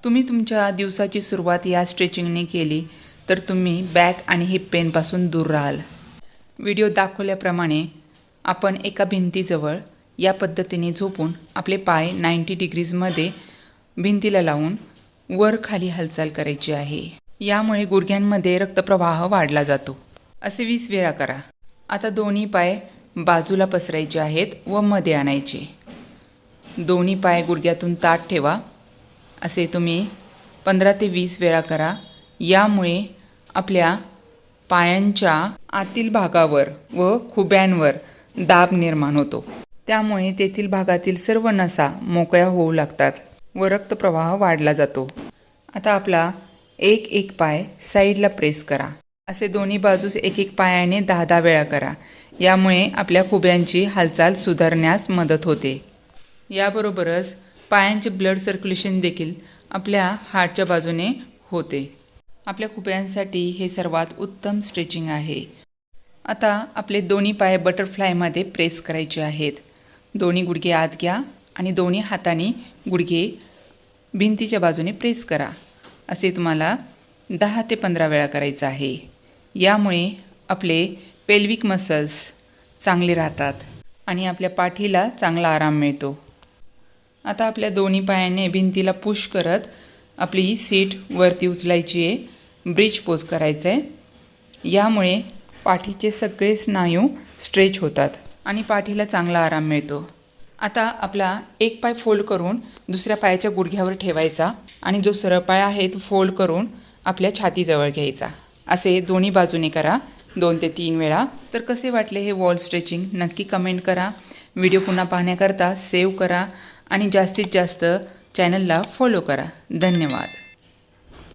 तुम्ही तुमच्या दिवसाची सुरुवात या स्ट्रेचिंगने केली तर तुम्ही बॅक आणि हिप पेनपासून दूर राहाल। व्हिडिओ दाखवल्याप्रमाणे आपण एका भिंतीजवळ या पद्धतीने झोपून आपले पाय 90 डिग्रीजमध्ये भिंतीला लावून वर खाली हालचाल करायची आहे। यामुळे गुडघ्यांमध्ये रक्तप्रवाह वाढला जातो। असे 20 वेळा करा। आता दोन्ही पाय बाजूला पसरायचे आहेत व मध्ये आणायचे। दोन्ही पाय गुडघ्यातून ताठ ठेवा। असे तुम्ही 15 ते 20 वेळा करा। यामुळे आपल्या पायांच्या आतील भागावर व खुब्यांवर दाब निर्माण होतो। त्यामुळे तेथील भागातील सर्व नसा मोकळ्या होऊ लागतात व रक्तप्रवाह वाढला जातो। आता आपला एक पाय साईडला प्रेस करा। असे दोन्ही बाजूस एक पायाने 10 वेळा करा। यामुळे आपल्या खुब्यांची हालचाल सुधारण्यास मदत होते। याबरोबरच पायांचे ब्लड सर्क्युलेशन देखील आपल्या हार्टच्या बाजूने होते। आपल्या खुब्यांसाठी हे सर्वात उत्तम स्ट्रेचिंग आहे। आता आपले दोन्ही पाय बटरफ्लायमध्ये प्रेस करायचे आहेत। दोन्ही गुडघे आत घ्या आणि दोन्ही हातांनी गुडघे भिंतीच्या बाजूने प्रेस करा। असे तुम्हाला 10 ते 15 वेळा करायचं आहे। यामुळे आपले पेल्विक मसल्स चांगले राहतात आणि आपल्या पाठीला चांगला आराम मिळतो। आता आपल्या दोन्ही पायाने भिंतीला पुश करत आपली सीट वरती उचलायची आहे। ब्रिज पोज करायचं आहे। यामुळे पाठीचे सगळे स्नायू स्ट्रेच होतात आणि पाठीला चांगला आराम मिळतो। आता आपला एक पाय फोल्ड करून दुसऱ्या पायाच्या गुडघ्यावर ठेवायचा आणि जो सरळ पाय आहे तो फोल्ड करून आपल्या छातीजवळ घ्यायचा। असे दोन्ही बाजूने करा 2 ते 3 वेळा। तर कसे वाटले हे वॉल स्ट्रेचिंग नक्की कमेंट करा। व्हिडिओ पुन्हा पाहण्याकरता सेव्ह करा आणि जास्तीत जास्त चॅनलला फॉलो करा। धन्यवाद।